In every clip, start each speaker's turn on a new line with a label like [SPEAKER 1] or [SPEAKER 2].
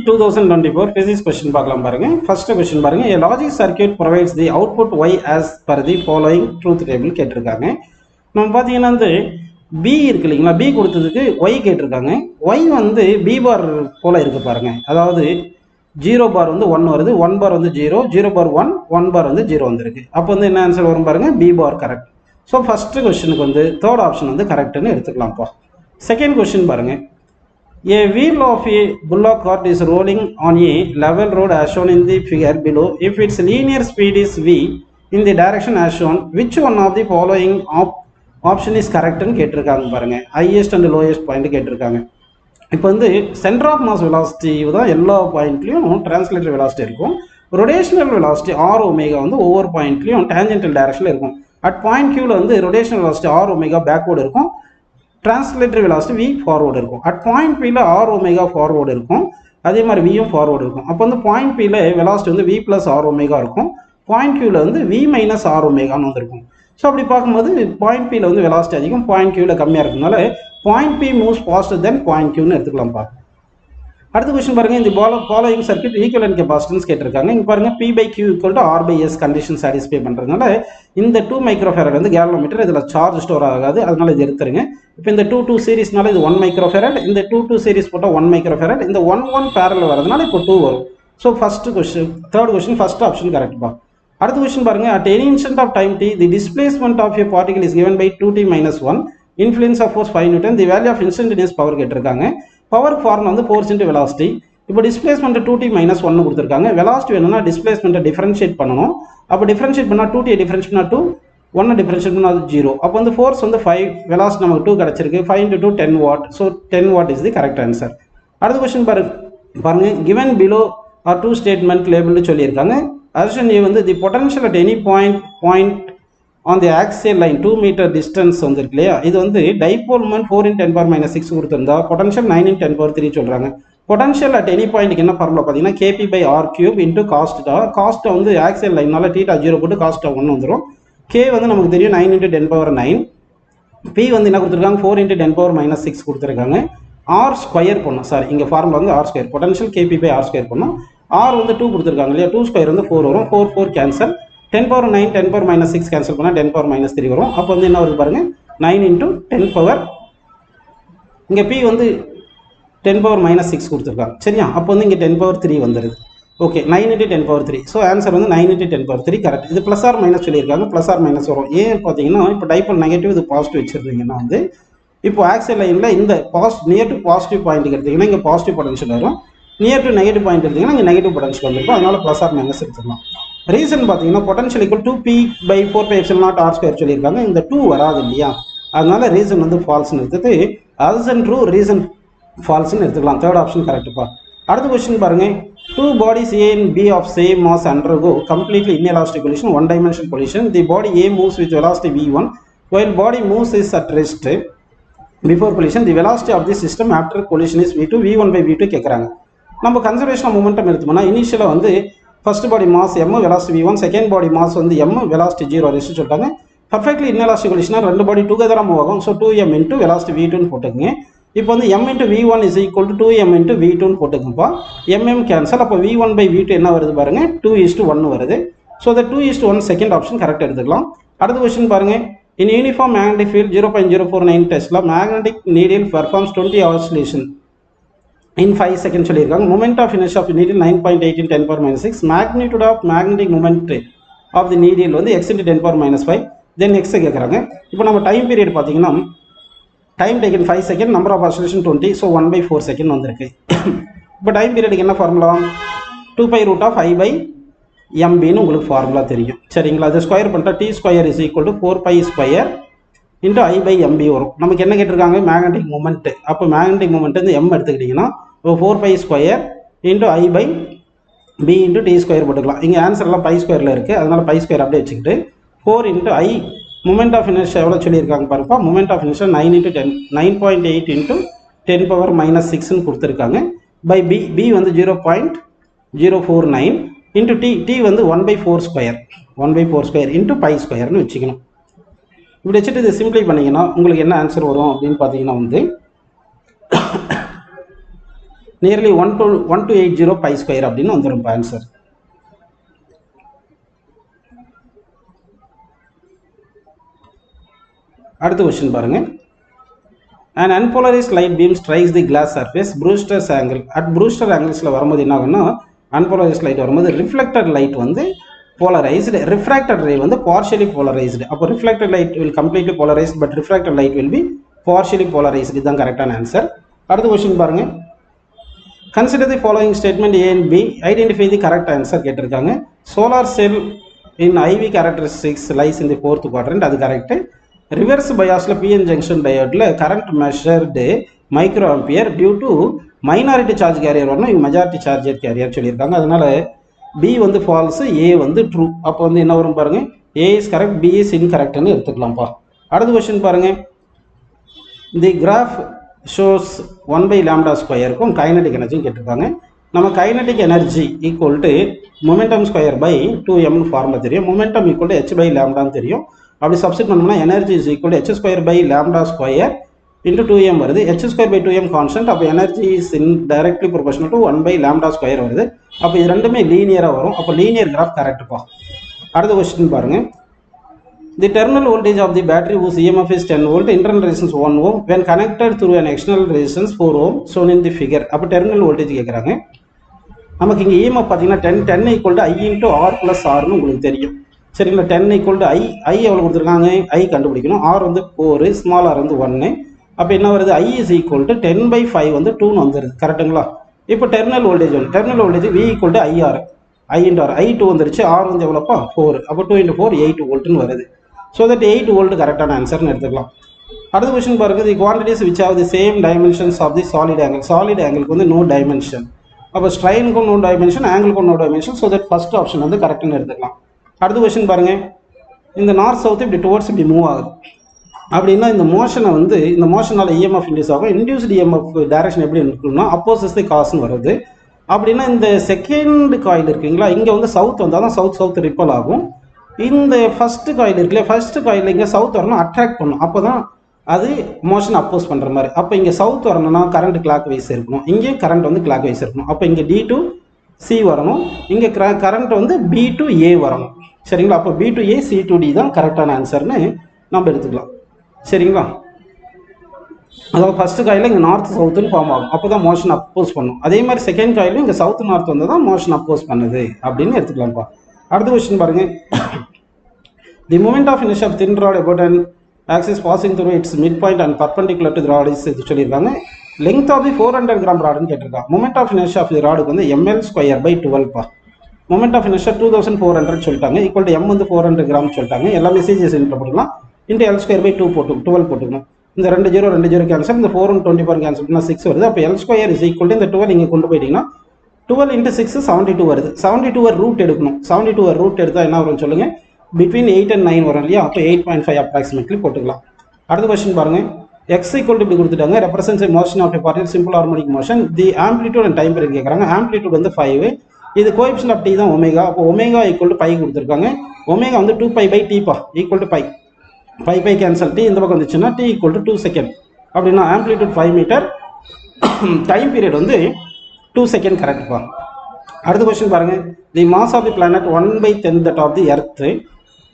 [SPEAKER 1] 2024 physics question பார்க்கலாம் பாருங்க. First question பாருங்க. A logic circuit provides the output y as per the following truth table கேட்டிருக்காங்க. நம்ம பார்த்தீங்கன்னா வந்து b இருக்கு இல்லைங்களா, b கொடுத்ததுக்கு y கேட்டிருக்காங்க. y வந்து b பார் போல இருக்கு பாருங்க. அதாவது 0 பார் வந்து 1 வருது, 1 பார் வந்து 0, 0 பார் 1, 1 பார் வந்து 0 வந்திருக்கு. அப்போ வந்து என்ன ஆன்சர் வரும் பாருங்க, b பார் கரெக்ட். ஸோ ஃபர்ஸ்ட் கொஸ்டினுக்கு வந்து தேர்ட் ஆப்ஷன் வந்து கரெக்ட்னு எடுத்துக்கலாம்ப்பா. செகண்ட் கொஸ்டின் பாருங்க. A wheel of a bullock cart is rolling on a level road as shown in the figure below. If its linear speed is v in the direction as shown, which one of the following option is correct ன்னு கேட்டிருக்காங்க பாருங்க. highest and lowest point கேட்டிருக்காங்க. இப்போ வந்து centre of mass velocity தான் எல்லா பாயிண்ட்லையும் translator velocity இருக்கும். Rotational velocity R omega வந்து ஒவ்வொரு பாயிண்ட்லையும் டேஞ்சென்டல் டைரக்ஷனில் இருக்கும். அட் பாயிண்ட் கியூவில் வந்து rotational velocity R omega backward இருக்கும், டிரான்ஸ்லேட்டரி வெலாசிட்டி v ஃபார்வர்டு இருக்கும். அட் பாயிண்ட் பியில் ஆர் ஒமேகா ஃபார்வர்டு இருக்கும், அதே மாதிரி வியும் ஃபார்வர்டு இருக்கும். அப்போ வந்து பாயிண்ட் பியில் வெலாசிட்டி வந்து v ப்ளஸ் ஆர் ஒமேகா இருக்கும், பாயிண்ட் கியூவில் வந்து v மைனஸ் ஆர் ஒமேகான்னு வந்திருக்கும். ஸோ அப்படி பார்க்கும்போது பாயிண்ட் பியில் வந்து வெலாசிட்டி அதிகம், பாயிண்ட் கியூவில் கம்மியாக இருக்கிறதுனால point B moves faster than point கியூன்னு எடுத்துக்கலாம்ப்பா. அடுத்த கொஸ்டின் பாருங்க. இந்த ஃபாலோயிங் சர்க்யூட் ஈக்குவலன்ட் கெபாசிட்டன்ஸ் கேட்டிருக்காங்க. இங்கே பாருங்க P by Q equal to R by S condition satisfy பண்ணுறதுனால இந்த 2 மைக்ரோஃபேரட் வந்து கேலோமீட்டர், இதில் சார்ஜ் ஸ்டோர் ஆகாது, அதனால இது எடுத்துருங்க. இப்போ இந்த 2 சீரிஸ்னால இது 1 மைக்ரோஃபேரட், இந்த 2 சீரிஸ் போட்டால் 1 மைக்ரோஃபேரட், இந்த 1 பேரல் வரதுனால இப்போ 2 வரும். So first question third question first option கரெக்ட்பா. அடுத்த கொஸ்டின் பாருங்க. At any instant of time t the displacement of a particle is given by 2t minus 1 influence of force 5 newton, the value of instantaneous power கேட்டிருக்காங்க. Power form வந்து force into velocity. இப்போ displacement 2t minus 1 கொடுத்துருக்காங்க. Velocity வேணும்னா டிஸ்பிளேஸ்மெண்ட்டை differentiate பண்ணணும். அப்போ differentiate பண்ணால் 2t differentiate பண்ணால் 2, 1 differentiate பண்ணால் 0. அப்போ வந்து ஃபோர்ஸ் வந்து 5, வெலாசிட்டி நமக்கு 2 கிடச்சிருக்கு. 5 into 2 10 watt. So 10 watt is the correct answer. அடுத்த கொஸ்டின் பாருங்க. given below are two statement labeled சொல்லியிருக்காங்க. assume A வந்து தி potential at any point on the axial line 2 meter distance வந்திருக்கு இல்லையா, இது வந்து டைபோல் மூமென்ட் 4 × 10⁻6 கொடுத்துருந்தா பொட்டன்ஷியல் 9 × 10⁻3 சொல்றாங்க. பொட்டன்ஷியல் அட் எனி பாயிண்ட்டுக்கு என்ன ஃபார்முலா பார்த்தீங்கன்னா kp by r³ இன்டூ காஸ்டா. காஸ்ட்டை வந்து ஆக்சியல் லைனால θ 0 போட்டு காஸ்ட்டா 1 வந்துடும். k வந்து நமக்கு தெரியும் 9 × 10⁻9. p வந்து என்ன கொடுத்துருக்காங்க 4 × 10⁻6 கொடுத்துருக்காங்க. ஆர் ஸ்கொயர் பண்ணணும், சாரி இங்கே ஃபார்முலா வந்து R square, potential kp by r square பண்ணணும். ஆர் வந்து 2 கொடுத்துருக்காங்க இல்லையா, 2 ஸ்கொயர் வந்து 4 வரும், 4 4 கேன்சல், 10⁻9 10⁻6 கேன்சல் பண்ணால் 10⁻3 வரும். அப்போ வந்து என்ன வருது பாருங்க 9 × 10 இங்கே p வந்து 10⁻6 கொடுத்துருக்காங்க சரியா. அப்போ வந்து இங்கே 10⁻3 வந்துடுது. ஓகே, 9 × 10⁻3. ஸோ ஆன்சர் வந்து 9 × 10⁻3 கரெக்ட். இது ப்ளஸ் ஆர் மைனஸ் சொல்லியிருக்காங்க, ப்ளஸ் ஆர் மைனஸ் வரும். ஏன் பார்த்தீங்கன்னா இப்போ டைபோல் நெகட்டிவ், இது பாசிட்டிவ் வச்சிருந்தீங்கன்னா வந்து இப்போ ஆக்சியல் லைனில் இந்த நியர் டு பாசிட்டிவ் பாயிண்ட் எடுத்தீங்கன்னா இங்கே பாசிட்டிவ் பொட்டன்ஷியல் வரும், நியர் டு நெகட்டிவ் பாயிண்ட் எடுத்தீங்கன்னா இங்கே நெகட்டிவ் பொட்டன்ஷியல் வந்துருக்கும். அதனால ப்ளஸ் ஆர் மைனஸ் எடுத்துக்கலாம். ரீசன் பார்த்தீங்கன்னா பொட்டன்ஷியல் ஈக்குவல் 2p/4πε0r² சொல்லியிருக்காங்க. இந்த 2 வராது இல்லையா, அதனால ரீசன் வந்து ஃபால்ஸ்னு எடுத்துட்டு அதர்சன் ட்ரூ, ரீசன் ஃபால்ஸ்னு எடுத்துக்கலாம். தேர்ட் ஆப்ஷன் கரெக்டுப்பா. அடுத்த கொஸ்டின் பாருங்க. 2 bodies A and B of same mass undergo completely inelastic collision, one dimensional collision. The body A moves with velocity v1 while body moves is at rest before collision. The velocity of the system after collision is v2, v1 by v2 கேட்குறாங்க. நம்ம conservation of momentum எடுத்தோம்னா இனிஷியலாக வந்து first body mass m, velocity v1, second body mass வந்து m, velocity 0 rest சொல்லிட்டாங்க. Perfectly inelastic கொலிஷனா ரெண்டு பாடி டுகெதராக move ஆகும். So 2m × velocity v2ன்னு போட்டுக்கங்க. இப்போ வந்து m × v1 is equal to 2m × v2ன்னு போட்டுக்கங்கப்பா. mm cancel. அப்போ v1 by v2 என்ன வருது பாருங்க 2:1 வருது. So the 2:1 second option correct எடுத்துக்கலாம். அடுத்த கொஸ்டின் பாருங்க. In uniform magnetic field 0.049 Tesla, magnetic needle performs 20 oscillation in 5 seconds சொல்லியிருக்காங்க. moment of inertia of needle 9.8 × 10⁻6. magnitude of magnetic moment of the needle வந்து x × 10⁻5. தென் x கேட்குறாங்க. இப்போ நம்ம time period பார்த்தீங்கன்னா time taken 5 second, number of oscillation 20, so 1/4 second வந்திருக்கு. இப்போ time பீரியடுக்கு என்ன formula 2π√5/mb உங்களுக்கு ஃபார்முலா தெரியும் சரிங்களா. அது ஸ்கொயர் பண்ணிட்டா t² is equal to 4π² × I/mb வரும். நமக்கு என்ன கேட்டிருக்காங்க மேக்னெட்டிக் மூமெண்ட். அப்போ மேக்னெட்டிக் மூமெண்ட் வந்து m எடுத்துக்கிட்டிங்கன்னா 4π² × I/b × t² போட்டுக்கலாம். இங்கே ஆன்சர் எல்லாம் π² இருக்குது, அதனால π² அப்படியே வச்சுக்கிட்டு 4 × I மூமெண்ட் ஆஃப் இனர்ஷியா எவ்வளோ சொல்லியிருக்காங்க பாருப்பா. மூமெண்ட் ஆஃப் இனர்ஷியா 9.8 × 10⁻6ன்னு கொடுத்துருக்காங்க. பை b வந்து 0.049 இன்ட்டு t வந்து 1/4² இன்ட்டு π²ன்னு வச்சுக்கணும். இப்படி வச்சுட்டு இதை சிம்பிளை பண்ணிங்கன்னா உங்களுக்கு என்ன ஆன்சர் வரும் அப்படின்னு பார்த்தீங்கன்னா வந்து நியர்லி 1280 பை ஸ்கொயர் அப்படின்னு வந்துடும் ஆன்சர். அடுத்த கொஸ்டின் பாருங்க. An unpolarized light beam strikes the glass surface Brewster's angle. At Brewster angles வரும்போது என்ன ஆகும்னா unpolarized light வரும்போது reflected light வந்து polarized, refracted ray வந்து partially polarized. அப்போ reflected light will completely polarized but refracted light will be partially polarized. இதுதான் கரெக்டான answer. அடுத்த கொஸ்டின் பாருங்க. Consider the following statement A and B. Identify the correct answer கேட்டிருக்காங்க. Solar cell in IV characteristics lies in the fourth quadrant. அது correct. Reverse பயாஸில் PN junction டயோடில் current measured micro ampere due to minority charge carrier வரணும், இங்கே majority charger carrier சொல்லியிருக்காங்க. அதனால B வந்து falls, ஏ வந்து ட்ரூ. அப்போ வந்து என்ன வரும் பாருங்க, A is correct, B is இன்கரெக்ட்னு எடுத்துக்கலாம்ப்பா. அடுத்த கொஸ்டின் பாருங்க. தி கிராஃப் ஷோஸ் 1/λ² கைனடிக் எனர்ஜின்னு கேட்டிருக்காங்க. நம்ம kinetic energy equal to momentum square by 2m formula தெரியும். மொமெண்டம் ஈக்குவல் டு h/λ தெரியும். அப்படி சப்ஸ்டிட் பண்ணோம்னா energy is equal to h²/λ² into 2m வருது. h²/2m constant. அப்போ energy is directly proportional to 1/λ² வருது. அப்போ இது ரெண்டுமே லீனியராக வரும். அப்போ லீனியர் கிராஃப் கரெக்டுப்பா. அடுத்த கொஸ்டின் பாருங்க. The terminal voltage of the battery whose EMF is 10 volt, internal resistance 1 ohm, when connected through an external resistance 4 ohm shown in the figure. அப்போ terminal voltage கேட்குறாங்க. நமக்கு இங்கே EMF பார்த்தீங்கன்னா 10 equal to I into R + Rன்னு உங்களுக்கு தெரியும். சரிங்களா. 10 equal to ஐ எவ்வளோ கொடுத்துருக்காங்க, ஐ கண்டுபிடிக்கணும். ஆர் வந்து 4, ஸ்மால் ஆர் வந்து 1. அப்போ என்ன வருது, ஐ இஸ் ஈக்குவல் டு 10/5 வந்து 2ன்னு வந்துடுது. கரெக்டுங்களா. இப்போ டெர்மினல் வோல்டேஜ் வந்து terminal voltage V equal to IR, I into R, I 2 வந்துருச்சு, ஆர் வந்து எவ்வளோப்பா 4. அப்போ 2 × 4 8 வோல்ட்னு வருது. ஸோ தட் 8 வோல்ட் கரெக்டான ஆன்சர்னு எடுத்துக்கலாம். அடுத்த கொஸ்டின் பாருங்க. The quantities which have the same dimensions of the solid angle. Solid ஆங்கிளுக்கு வந்து நோ டைமென்ஷன். அப்போ ஸ்ட்ரைனுக்கும் நோ டைமென்ஷன், ஆங்கிளுக்கும் no dimension. So that first option வந்து கரெக்டுன்னு எடுத்துக்கலாம். அடுத்த கொஸ்டின் பாருங்க. இந்த நார்த் சவுத் இப்படி டுவர்ட்ஸ் இப்படி மூவ் ஆகுது அப்படின்னா இந்த மோஷனை வந்து இந்த மோஷனால் இஎம்எஃப் இன்டியூஸ் ஆகும். இன்டியூஸ்டு இஎம்எஃப் டைரக்ஷன் எப்படி இருக்குன்னா அப்போசிஸ் தி காஸ்ன்னு வருது. அப்படின்னா இந்த செகண்ட் காயில் இருக்குங்களா, இங்கே வந்து சவுத் வந்தால் தான் சவுத் ரிப்பல் ஆகும். இந்த ஃபர்ஸ்ட் காயில் இருக்குல்ல, ஃபர்ஸ்ட் காயில் இங்கே சவுத் வரணும், அட்ராக்ட் பண்ணும். அப்போ தான் அது மோஷன் அப்போஸ் பண்ணுற மாதிரி. அப்போ இங்கே சவுத் வரணும்னா கரண்ட் கிளாக் வைஸ் இருக்கணும், இங்கேயும் கரண்ட் வந்து கிளாக் வைஸ் இருக்கணும். அப்போ இங்கே D to C வரணும், இங்கே கரண்ட் வந்து B to A வரணும். சரிங்களா. அப்போ B to A, C to D தான் கரெக்டான ஆன்சர்னு நம்ம எடுத்துக்கலாம். சரிங்களா. அதாவது ஃபர்ஸ்ட் காயில் இங்கே நார்த் சவுத்துன்னு ஃபார்ம் ஆகும், அப்போ தான் மோஷன் அப்போஸ் பண்ணும். அதே மாதிரி செகண்ட் காயிலும் இங்கே சவுத் நார்த் வந்து தான் மோஷன் அப்போஸ் பண்ணுது அப்படின்னு எடுத்துக்கலாம்ப்பா. அடுத்த கொஸ்டின் பாருங்க. The moment of inertia of thin rod about an axis passing through its mid point and perpendicular to the rod is இது சொல்லியிருக்காங்க. லெங்த் ஆஃப் தி 400 கிராம் ராடுன்னு கேட்டிருக்காங்க. Moment of inertia of the ராடுக்கு வந்து ml²/12 moment of inertia 2400 சொல்லிட்டாங்க. Equal to m வந்து 400 gram சொல்லிட்டாங்க. எல்லாமே சிஜிஎஸ் போட்டுக்கலாம். இன்ட்டு L²/2 12 போட்டுக்கணும். இந்த 2 0 கேன்சல், இந்த 4 24 கேன்சல் பண்ணால் 6 வருது. அப்போ L² இஸ் ஈக்குவல் டு இந்த 12 இங்கே கொண்டு போயிட்டீங்கன்னா 12 × 6 72 வருது. 72 ரூட் எடுக்கணும். 72 ரூட் எடுத்தால் என்ன வரும்னு சொல்லுங்க. பிட்வீன் 8 and 9 வரும் இல்லையா. அப்போ 8.5 அப்ராக்சிமேட்லி போட்டுக்கலாம். அடுத்த கொஸ்டின் பாருங்க. x ஈக்குவல் டு இப்படி கொடுத்துட்டாங்க. Represents motion of a particle simple harmonic motion. The amplitude and time period கேட்குறாங்க. ஆம்ப்ளிடியூட் வந்து 5, இது கோஎஃபிஷியன்ட் ஆஃப் t தான் ஒமேகா. அப்போ ஒமேகா ஈக்குவல் டு பை கொடுத்துருக்காங்க. ஒமேகா வந்து 2π/t equal to pi. Pi cancel, t இந்த பக்கம் வந்துச்சுன்னா t ஈக்குவல் டு 2 செகண்ட். அப்படின்னா ஆம்ப்ளிடியூட் 5 மீட்டர், டைம் பீரியட் வந்து 2 செகண்ட் கரெக்ட்ப்பா. அடுத்த கொஸ்டின் பாருங்க. The mass of the planet 1/10 that of the earth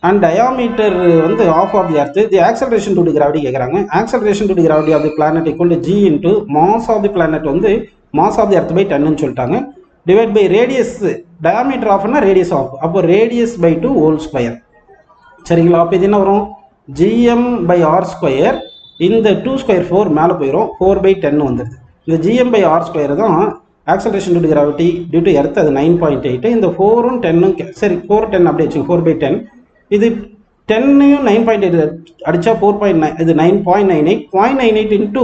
[SPEAKER 1] and diameter வந்து of of the earth. The acceleration to the gravity கேட்குறாங்க. Acceleration to the gravity of the planet equal to g into mass of the planet வந்து mass of the earth by 10ன்னு சொல்லிட்டாங்க. Divide by radius, diameter ஆஃப்னா radius half, அப்போ radius by 2 whole square. சரிங்களா. அப்போ இது என்ன வரும், gm/r². இந்த 2² 4 மேலே போயிடும், 4/10 வந்துடுது. இந்த gm/r² தான் acceleration to the gravity due to earth, அது 9.8. இந்த 4ம் 10ம் சரி 4 10 அப்படியே வச்சுங்க, 4/10. இது 10யும் 9.8 அடித்தா 4.9, இது 9.98. 0.98 இன்ட்டு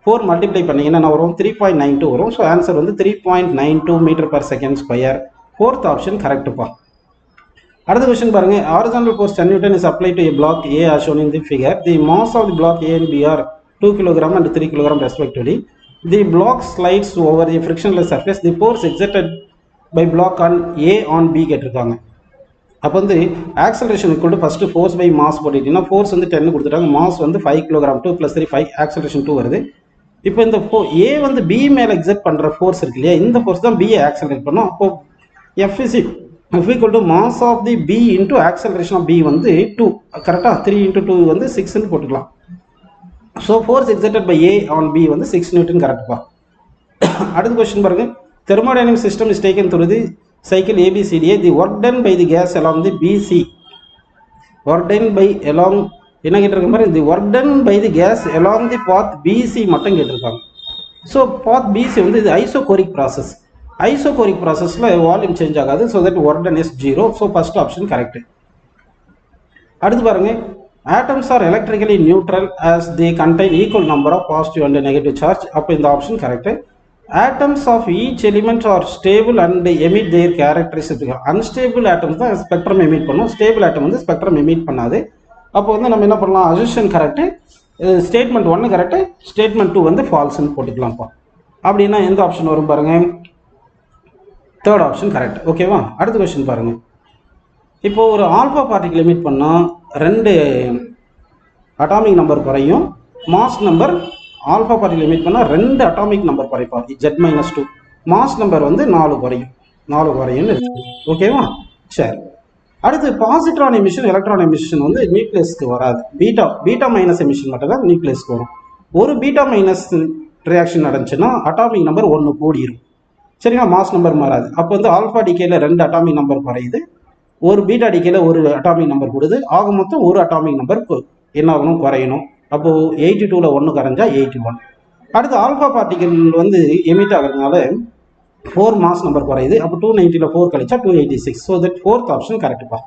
[SPEAKER 1] 4 மல்டிப்ளை பண்ணிங்கன்னா என்ன வரும், 3.92 வரும். ஸோ ஆன்சர் வந்து 3.92 m/s². ஃபோர்த் ஆப்ஷன் கரெக்டுப்பா. அடுத்த கொஸ்டின் பாருங்க. Horizontal force 10 Newton is applied to a block A as shown in the figure. The mass of the block A and B are 2 kg and 3 kg respectively. The block slides over a frictionless surface. The force exerted by block on A on B கேட்டிருக்காங்க. அப்போ வந்து acceleration equal to first force by mass போட்டுட்டீங்கன்னா force வந்து 10 கொடுத்துட்டாங்க, mass வந்து 5 kg, 2 + 3 5, acceleration 2 வருது. இப்போ இந்த ஏ வந்து பி மேலே எக்ஸர்ட் பண்ணுற ஃபோர்ஸ் இருக்கு இல்லையா, இந்த ஃபோர்ஸ் தான் பியை ஆக்சலரேட் பண்ணும். அப்போ F is equal to mass of the b into acceleration of b வந்து 2, கரெக்டாக 3 into 2 வந்து 6ன்னு போட்டுக்கலாம். So force exerted by A on B வந்து 6 நியூட்டன் கரெக்ட்பா. அடுத்த கொஸ்டின் பாருங்க, thermodynamic system is taken through the cycle ABCDA. The work done by the gas along the BC, work done by along என்ன கேட்டிருக்க மாதிரி, the work done by the gas along the path BC மட்டும் கேட்டிருக்காங்க. So path BC வந்து இது isochoric process. Isochoric ப்ராசஸில் volume change ஆகாது. So that work done is 0. So first option correct. அடுத்து பாருங்க, atoms are electrically neutral as they contain equal number of positive and negative charge. அப்போ இந்த option correct. Atoms of each element are stable and emit their characteristics. Unstable atoms தான் spectrum emit பண்ணும், stable ஆட்டம் வந்து spectrum emit பண்ணாது. அப்போ வந்து நம்ம என்ன பண்ணலாம், assumption correct, statement 1 correct, statement 2 வந்து ஃபால்ஸ்ன்னு போட்டுக்கலாம்ப்பா. அப்படின்னா எந்த ஆப்ஷன் வரும் பாருங்க, தேர்ட் ஆப்ஷன் கரெக்ட். ஓகேவா. அடுத்த கொஸ்டின் பாருங்க, இப்போ ஒரு ஆல்ஃபா பார்ட்டிகிள் எமிட் பண்ணால் 2 அட்டாமிக் நம்பர் குறையும், mass number alpha particle emit பண்ணால் 2 அட்டாமிக் நம்பர் குறைப்பா, Z-2. மாஸ் நம்பர் வந்து 4 குறையும்னு இருக்கு. ஓகேவா. சரி. அடுத்து பாசிட்ரான் எமிஷன், எலக்ட்ரான் எமிஷன் வந்து நியூக்ளியஸ்க்கு வராது. பீட்டா மைனஸ் எமிஷன் மட்டும் தான் நியூக்ளியஸ்க்கு வரும். ஒரு பீட்டா மைனஸ் ரியாக்ஷன் நடந்துச்சுன்னா அட்டாமிக் நம்பர் 1 கூடிரும். சரிங்களா, மாஸ் நம்பர் மாறாது. அப்போ வந்து ஆல்ஃபா டிகேல 2 அட்டாமிக் நம்பர் குறையுது, ஒரு பீட்டா டிகேல 1 அட்டாமிக் நம்பர் கூடுது. ஆக மொத்தம் 1 அட்டாமிக் நம்பர் என்ன ஆகணும், குறையணும். அப்போ 82ல் 1 குறைஞ்சா 81. அடுத்து ஆல்ஃபா பார்ட்டிகல் வந்து எமிட் ஆகிறதுனால 4 மாஸ் நம்பர் குறையுது. அப்போ 290ல் 4 கழிச்சா 286. ஸோ தட் ஃபோர்த் ஆப்ஷன் கரெக்டுப்பா.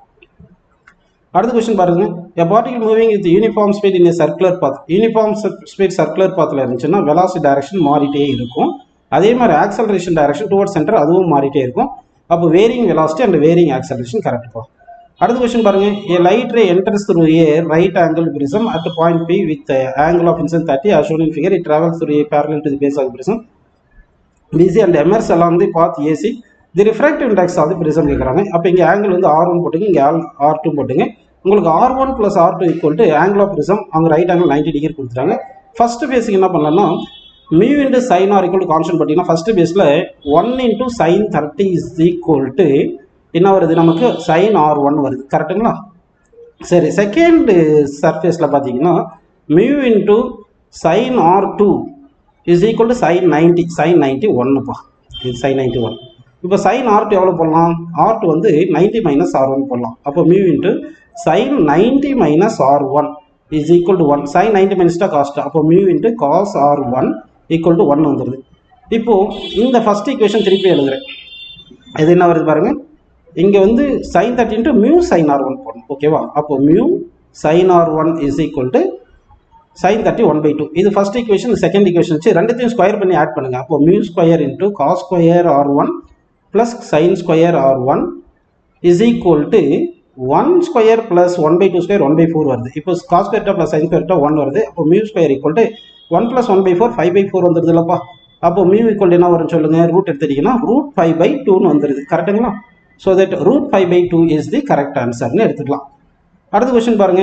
[SPEAKER 1] அடுத்த கொஸ்டின் பாருங்க, a particle moving with uniform speed in a circular path. Uniform speed circular பாத்தில் இருந்துச்சுன்னா வெலாசிட்டி டைரக்ஷன் மாறிட்டே இருக்கும். அதே மாதிரி ஆக்சலரேஷன் டைரக்ஷன் டுவர்ட்ஸ் சென்டர் அதுவும் மாறிட்டே இருக்கும். அப்போ varying velocity and varying acceleration கரெக்டுப்பா. அடுத்த கொஸ்டின் பாருங்க, a light ray enters through a right angle prism at point P with angle of incidence 30 as shown in figure. It travels through a parallel to the base of the prism BC and emerges along the path AC. The refractive index of the prism கேட்குறாங்க. அப்போ இங்கே angle வந்து R1 போட்டுங்க, இங்கே R2 போட்டுங்க. உங்களுக்கு R1 + R2 equal to angle of prism, அவங்க right angle 90 degree கொடுத்துட்டாங்க. ஃபர்ஸ்ட் பேஸுக்கு என்ன பண்ணலாம்னா mu into sin r equal to constant போட்டிங்கன்னா ஃபர்ஸ்ட் பேஸில் 1 into sin 30 is equal to என்ன வருது, நமக்கு sin r1 வருது. கரெக்டுங்களா. சரி, செகண்ட் சர்ஃபேஸில் பார்த்தீங்கன்னா mu into sin r2 is equal to sin 90, sin 91ப்பா, இது sin 91. இப்போ sin r2 எவ்வளோ போடலாம், r2 வந்து 90 minus r1 போடலாம். அப்போ mu into sin 90 minus r1 is equal to 1. sin 90 minus cos, அப்போ mu into cos r1 equal to 1 வந்துடுது. இப்போ இந்த ஃபர்ஸ்ட் ஈக்குவேஷன் திருப்பி எழுதுறேன். இது என்ன வருது பாருங்க, இங்கே வந்து sin 30 into mu sin r1 போடணும். ஓகேவா. அப்போ mu sin r1 is equal to sin 30 1/2. இது ஃபர்ஸ்ட் ஈக்குவேஷன். செகண்ட் ஈக்குவேஷன் வச்சு ரெண்டுத்தையும் ஸ்கொயர் பண்ணி ஆட் பண்ணுங்க. அப்போ mu square into cos square r1 plus sin square r1 is equal to 1 square plus 1/2 square 1/4 வருது. இப்போ cos square plus sin square 1 வருது. அப்போ mu square equal to 1 plus 1/4 5/4 வந்துடுது இல்லப்பா. அப்போ mu equal என்ன வரும்னு சொல்லுங்க, ரூட் எடுத்துட்டீங்கன்னா root 5/2ன்னு வந்துடுது. கரெக்டுங்களா. So that root 5/2 is the correct ஆன்சர்னு எடுத்துக்கலாம். அடுத்த கொஸ்டின் பாருங்க,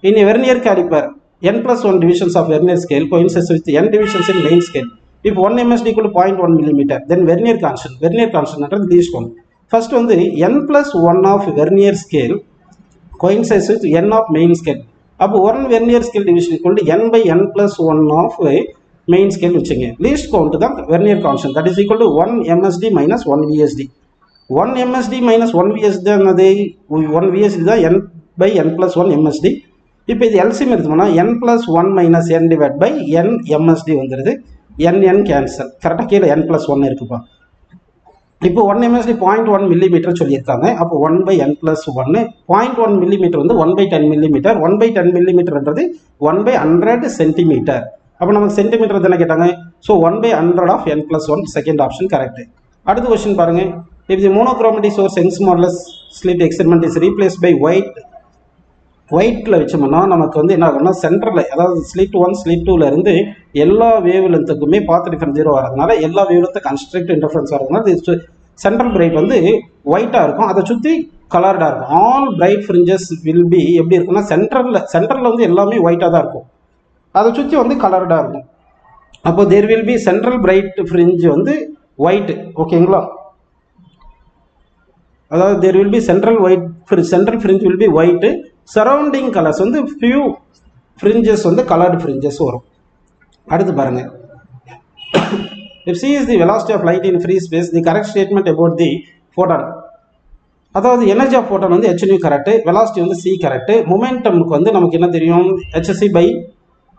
[SPEAKER 1] in vernier calliper n+1 divisions of vernier scale coincides with n divisions in main scale. If 1 MSD equal to 0.1 mm, then vernier constant is least one. First வந்து n+1 of vernier scale coincides with n of main scale. அப்போ 1 vernier scale division equal to n by n+1 of main scale வச்சுங்க. least count தான் vernier constant, that is equal to 1 MSD minus 1 VSD. 1 MSD minus 1 VSD என்னது, 1 VSD தான் n by n+1 MSD. இப்போ இது LCM எடுத்தோம்னா n+1 minus n divided by n MSD வந்துடுது. n cancel, கரெக்டாக கீழே n+1 இருக்குப்பா. இப்போ 1 MSD 0.1 mm சொல்லியிருக்காங்க. அப்போ 1 by n+1 0.1 mm வந்து 1 by 10 mm. 1 by 10 mm 1 by 100 centimetre. அப்போ நமக்கு சென்டிமீட்டர் தானே கேட்டாங்க. So 1 by 100 of n+1, second option correct. அடுத்த கொஸ்டின் பாருங்க, if the monochromatic source Young's modulus slit experiment is replaced by ஒயிட்டில் வச்சோம்னா நமக்கு வந்து என்ன ஆகும்னா சென்டரில், அதாவது ஸ்லிட் 1 ஸ்லிட் 2ல இருந்து எல்லா வேவ் லென்த்துக்குமே பாத் டிஃபரன்ஸ் 0 வரதுனால எல்லா வேவ் லென்த்து கன்ஸ்ட்ரக்டிவ் இன்டர்ஃபரன்ஸ் வரதுனால சென்ட்ரல் பிரைட் வந்து ஒயிட்டாக இருக்கும், அதை சுற்றி கலர்டாக இருக்கும். All bright fringes will be எப்படி இருக்குன்னா சென்டரில் வந்து எல்லாமே ஒயிட்டாக தான் இருக்கும், அதை சுற்றி வந்து கலர்டாக இருக்கும். அப்போ there will be central bright fringe வந்து ஒயிட். ஓகேங்களா, அதாவது there will be central fringe will be white. Surrounding colours வந்து ஃபியூ ஃப்ரிஞ்சஸ் வந்து கலர்டு ஃப்ரிஞ்சஸ் வரும். அடுத்து பாருங்க, if c is the velocity of light in free space, the correct statement about the photon, அதாவது energy of photon வந்து h nu correct, velocity வந்து c correct. மொமெண்டம்க்கு வந்து நமக்கு என்ன தெரியும், hc பை,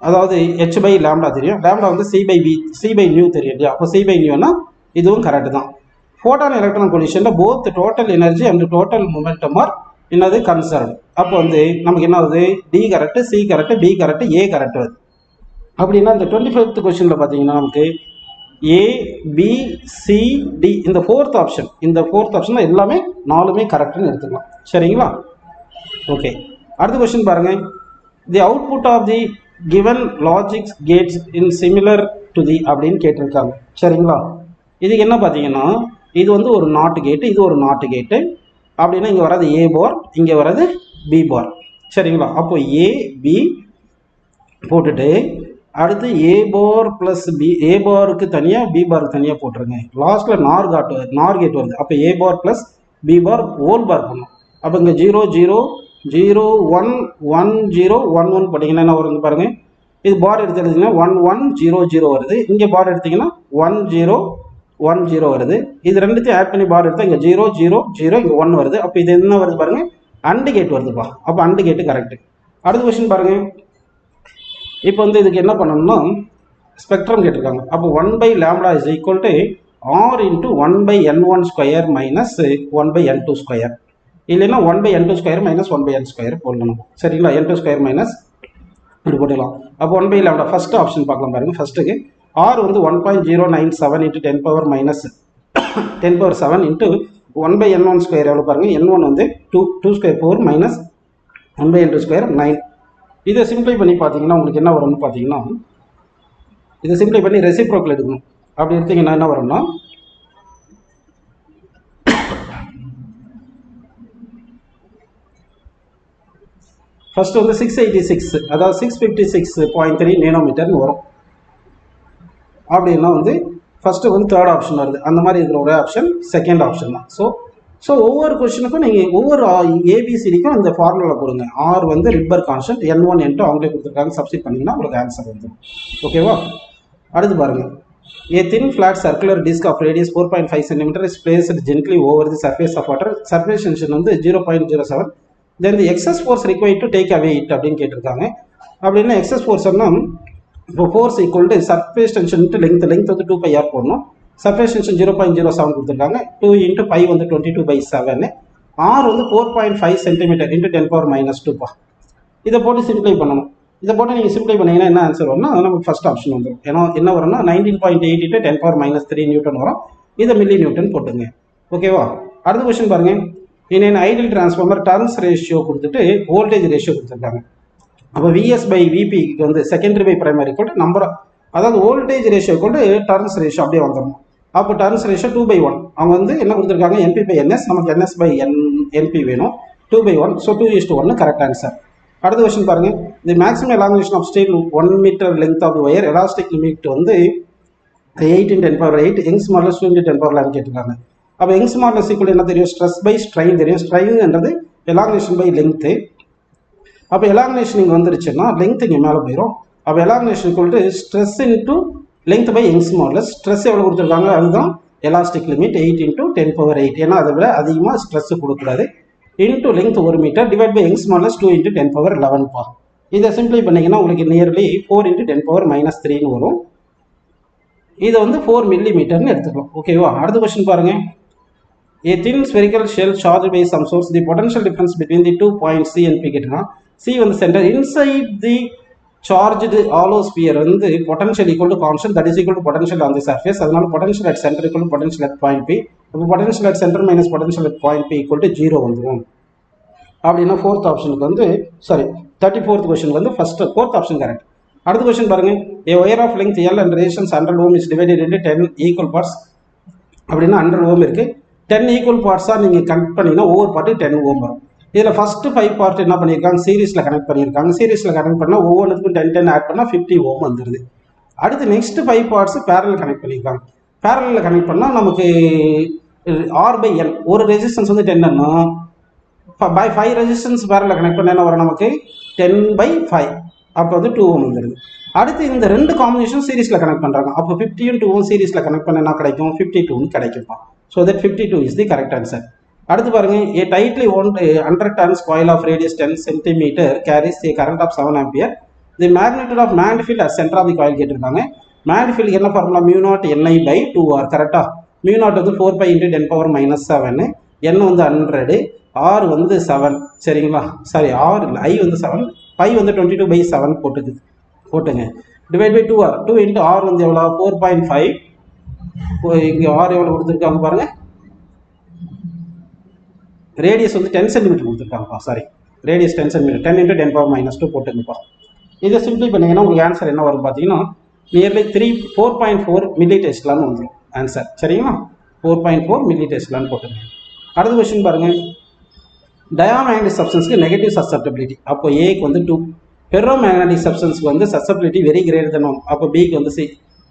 [SPEAKER 1] அதாவது h பை லாம்டா தெரியும், லாம்டா வந்து c பை நியூ தெரியும் இல்லையா, அப்போ c பை நியூனா இதுவும் கரெக்ட் தான். ஃபோட்டான் எலக்ட்ரான் கொலிஷனில் both total energy and total momentum are என்னது கன்சர்வ். அப்போ வந்து நமக்கு என்ன ஆகுது, D correct, C correct, B correct, A correct வருது. அப்படின்னா இந்த 25th கொஸ்டினில் பார்த்தீங்கன்னா நமக்கு ஏ, பி, சி, டி இந்த ஃபோர்த் ஆப்ஷன் எல்லாமே 4மே கரெக்ட்னு எடுத்துக்கலாம். சரிங்களா, ஓகே. அடுத்த கொஸ்டின் பாருங்க, the output of the given logics gates in similar to the அப்படின்னு கேட்டிருக்காங்க. சரிங்களா, இதுக்கு என்ன பார்த்தீங்கன்னா இது வந்து ஒரு நாட் கேட்டு, இது ஒரு நாட் கேட்டு. அப்படின்னா இங்கே வராது ஏ பார், இங்கே வராது பி பார். சரிங்களா, அப்போ ஏ பி போட்டுட்டு அடுத்து ஏ பார் ப்ளஸ் பி, ஏ பாருக்கு தனியாக பி பாருக்கு தனியாக போட்டுருங்க. லாஸ்ட்டில் நார் கேட் வருது. அப்போ A bar plus B bar whole bar பண்ணும். அப்போ இங்கே 0 0 0 1 1 0 1 1 போட்டிங்கன்னா என்ன வருது பாருங்கள். இது பார் எடுத்துக்கிட்டிங்கன்னா 1 1 0 0 வருது. இங்கே பார் எடுத்திங்கன்னா 1 0 1 0 வருது. இது ரெண்டுத்தையும் ஆட் பண்ணி பார் எடுத்தால் இங்கே 0 0 0 இங்கே 1 வருது. அப்போ இது என்ன வருது பாருங்கள், அண்டு கேட் வருதுப்பா. அப்போ அண்டு கேட்டு கரெக்டு. அடுத்த கொஸ்டின் பாருங்கள், இப்போ வந்து இதுக்கு என்ன பண்ணணும்னா ஸ்பெக்ட்ரம் கேட்டிருக்காங்க. அப்போ 1 by lambda is equal to R into 1 by n1 square minus 1 by n2 square, இல்லைன்னா 1 by n2 square minus 1 by n square போடணும். சரிங்களா, n2 ஸ்கொயர் மைனஸ் இப்படி போட்டுக்கலாம். அப்போ 1 பை லாம்டா ஃபர்ஸ்ட் ஆப்ஷன் பார்க்கலாம் பாருங்க. ஃபர்ஸ்ட்டுக்கு ஆர் வந்து 1.097 into 10 power minus 10 power 7 into 1 by n1 square எவ்வளோ பாருங்கள், n1 வந்து 2 square 4 minus 1 by n2 square 9. இதை சிம்பிளை பண்ணி பார்த்தீங்கன்னா உங்களுக்கு என்ன வரும்னு பார்த்தீங்கன்னா, இதை சிம்பிளை பண்ணி ரெசிப்ரோக்கல் எடுக்கணும். அப்படி எடுத்தீங்கன்னா என்ன வரும்னா ஃபர்ஸ்ட் வந்து 686, அதாவது 656.3 நேனோமீட்டர்னு வரும். அப்படின்னா வந்து ஃபர்ஸ்ட்டு வந்து தேர்ட் ஆப்ஷன் வருது. அந்த மாதிரி இருக்கிற ஒரு ஆப்ஷன் செகண்ட் ஆப்ஷன் தான். ஸோ ஒவ்வொரு கொஸ்டினுக்கும் நீங்கள் ஒவ்வொரு ஏபிசிடிக்கும் இந்த ஃபார்முலா கொடுங்க. ஆர் வந்து ரிப்பர் கான்ஸ்டன்ட், n1 n2 அவங்களே கொடுத்துருக்காங்க, சப்ஸ்டிட் பண்ணிங்கன்னா உங்களுக்கு ஆன்சர் வந்துடும். ஓகேவா, அடுத்து பாருங்கள். A thin flat circular disc of radius 4.5 cm is placed gently over the surface of water. Surface tension வந்து 0.07. Then the excess force required to take away it அப்படின்னு கேட்டிருக்காங்க. அப்படின்னா எக்ஸஸ் ஃபோர்ஸ்னா இப்போ force equal to surface tension length வந்து 2πr போடணும். Surface tension 0.07 கொடுத்துருக்காங்க. 2 into pi வந்து 22/7. R வந்து 4.5 சென்டிமீட்டர் இன்ட்டு 10 பவர் மைனஸ் 2 பா. இதை போட்டு சிம்பிளை பண்ணணும். இதை போட்டு நீங்கள் சிம்பிளை பண்ணிங்கன்னா என்ன ஆன்சர் வரும்னா நமக்கு ஃபர்ஸ்ட் ஆப்ஷன் வந்துடும். ஏன்னா என்ன வரும்னா 19.8 இன்ட்டு 10 பவர் மைனஸ் 3 நியூட்டன் வரும். இதை மில்லி நியூட்டன் போட்டுங்க. ஓகேவா, அடுத்த கொஸ்டின் பாருங்கள். இன்னும் ஐடியல் டிரான்ஸ்ஃபார்மர் டர்ன்ஸ் ரேஷியோ கொடுத்துட்டு வோல்டேஜ் ரேஷியோ கொடுத்துருக்காங்க. அப்போ விஎஸ் பை விபிக்கு வந்து செகண்டரி பை பிரைமரி கூட நம்பர், அதாவது வோல்டேஜ் ரேஷியோ கூட டர்ன்ஸ் ரேஷியோ அப்படியே வந்துடணும். அப்போ டர்ன்ஸ் ரேஷியோ 2/1. அவங்க வந்து என்ன கொடுத்துருக்காங்க, என்பி பை என்எஸ், நமக்கு என்எஸ் பை என்பி வேணும். 2/1, ஸோ 2:1 கரெக்ட் ஆன்சர். அடுத்த கொஸ்டின் பாருங்கள். The maximum elongation of steel 1 metre length of wire elastic limit வந்து 8 × 10 பவர் 8, யங்ஸ் மாடுலஸ் 2 × 10 பவர் 11 கேட்டிருக்காங்க. அப்போ யங்ஸ் மாடுலஸ் ஈக்குவல் என்ன தெரியும், ஸ்ட்ரெஸ் பை ஸ்ட்ரைன் தெரியும். ஸ்ட்ரைன்ன்றது எலாங்கேஷன் பை லெங்த்து. அப்போ எலாங்கேஷன் இங்கே வந்துருச்சுன்னா லெங்த் இங்கே மேலே போயிடும். அப்போ elongation equal to stress into length by Young's modulus. Stress எவ்வளோ கொடுத்துருக்காங்க, அதுதான் எலாஸ்டிக் லிமிட் 8 × 10 பவர் 8. ஏன்னா அதை விட அதிகமாக ஸ்ட்ரெஸ் கொடுக்கூடாது. Into length 1 metre divide by Young's modulus 2 × 10 power 11 பா. இதை சிம்பிளை பண்ணிங்கன்னா உங்களுக்கு நியர்லி 4 × 10 பவர் மைனஸ் 3ன்னு வரும். இதை வந்து 4 மில்லிமீட்டர்னு எடுத்துக்கலாம். ஓகேவா, அடுத்த கொஸ்டின் பாருங்கள். A thin spherical shell charged by some source, the potential difference between the 2 points C and P கேட்டனா, C வந்து center, inside the charged hollow sphere வந்து potential equal to constant, that is equal to potential on the surface. அதனால potential at center equal to potential at point P. அப்போ potential at center minus potential at point P equal to 0 வந்துடும். அப்படின்னா fourth ஆப்ஷனுக்கு வந்து 34th கொஸ்டினுக்கு வந்து fourth option correct. அடுத்த question பாருங்க. A wire of length L and resistance 100 ohm is divided into 10 equal parts. அப்படின்னா 100 ohm இருக்கு. 10 ஈக்குவல் பார்ட்ஸாக நீங்கள் கனெக்ட் பண்ணிங்கன்னா ஒவ்வொரு பார்ட்டு 10 ஓம் வரும். இதில் ஃபஸ்ட்டு 5 பார்ட் என்ன பண்ணியிருக்காங்க, சீரீஸில் கனெக்ட் பண்ணியிருக்காங்க. சீரீஸில் கனெக்ட் பண்ணால் ஒவ்வொன்றுக்கும் 10 10 ஆட் பண்ணால் 50 ஓம் வந்துடுது. அடுத்து நெக்ஸ்ட் 5 பார்ட்ஸ் பேரலல் கனெக்ட் பண்ணியிருக்காங்க. பேரலில் கனெக்ட் பண்ணால் நமக்கு R/N ஒரு ரெசிஸ்டன்ஸ் வந்து 10ன்னா பை 5 ரெசிஸ்டன்ஸ் பேரலில் கனெக்ட் பண்ண என்ன வரும் நமக்கு 10/5. அப்போ வந்து 2 Ω வந்துடுது. அடுத்து இந்த ரெண்டு காம்பினேஷன் சீரிஸில் கனெக்ட் பண்ணுறாங்க. அப்போ 50 2 Ω சீரிஸில் கனெக்ட் பண்ண என்ன கிடைக்கும் 52 கிடைக்கும்ப்பா. So that 52 is the correct answer. அடுத்து பாருங்க, a tightly wound 100 tons coil of radius 10 cm carries a current of 7 ampere. The magnitude of magnetic field at center of the coil கேட்டிருக்காங்க. magnetic field என்ன formula μ0 Ni/2R கரெக்டா. μ0 வந்து 4 pi × 10⁻⁻7, n வந்து 100, r வந்து 7 சரிங்களா. Sorry r இல்லை, i வந்து 7, pi வந்து 22/7 போட்டுங்க. டிவைட் பை 2R, 2 × r வந்து எவ்வளோ 4.5. இங்கே r எவ்வளோ கொடுத்துருக்காங்க பாருங்க, ரேடியஸ் வந்து 10 சென்டிமீட்டர் கொடுத்துருக்காங்கப்பா. சாரி ரேடியஸ் 10 சென்டிமீட்டர், 10 × 10⁻⁻2 போட்டுங்கப்பா. இதை சிம்பிளை பண்ணிங்கன்னா உங்களுக்கு ஆன்சர் என்ன வரும் பார்த்தீங்கன்னா நியர்லி 4.4 மில்லி டெஸ்லான்னு வந்துடும் ஆன்சர் சரிங்களா. 4.4 மில்லி டெஸ்லான்னு போட்டுங்க. அடுத்த கொஸ்டின் பாருங்க, டயாமேக்னடிக் சப்ஸ்டன்ஸ்க்கு நெகட்டிவ் சசப்டபிலிட்டி. அப்போ ஏக்கு வந்து 2, ஃபெர்ரோமேக்னடிக் சப்ஸ்டன்ஸ்க்கு வந்து சசப்டபிலிட்டி வெரி கிரேட்டர் தென் 1. அப்போ பிக்கு வந்து C.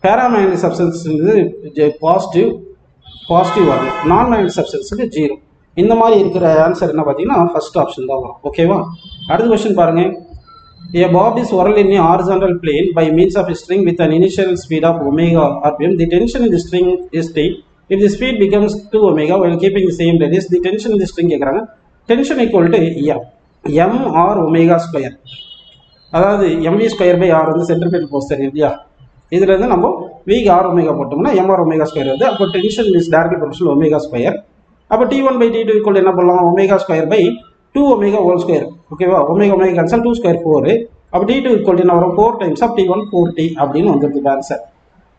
[SPEAKER 1] பேராமேக்னடிக் சப்ஸ்டன்ஸ் வந்து பாசிட்டிவ் வரணும், நான் மேக்னடிக் சப்ஸ்டன்ஸுக்கு 0. இந்த மாதிரி இருக்கிற ஆன்சர் என்ன பார்த்தீங்கன்னா ஃபர்ஸ்ட் ஆப்ஷன் தான் வரும். ஓகேவா. அடுத்த கொஸ்டின் பாருங்க, a bob is whirled in a horizontal plane by means of a string with an initial speed of omega rpm. The tension in the string is T. If the speed becomes 2 omega while keeping the same radius, the tension in the string கேட்குறாங்க. tension equal to mr omega square. அதாவது mv²/r வந்து centripetal force தெரியும் இல்லையா. இதுல இருந்து நம்ம v r omega போட்டோம்னா mr omega square வருது. அப்போ tension is directly proportional omega square. அப்போ T1/T2 ஈக்குவல் என்ன பண்ணலாம் omega²/2 omega whole square. ஓகேவா. omega cancel 2² 4. அப்போ T2 ஈக்குவல் என்ன வரும் 4 டைம்ஸ் ஆஃப் T1 4T அப்படின்னு வந்துருக்கு ஆன்சர்.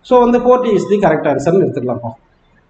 [SPEAKER 1] ஸோ வந்து 4T இஸ் தி கரெக்ட் ஆன்சர்னு எடுத்துக்கலாம்ப்பா.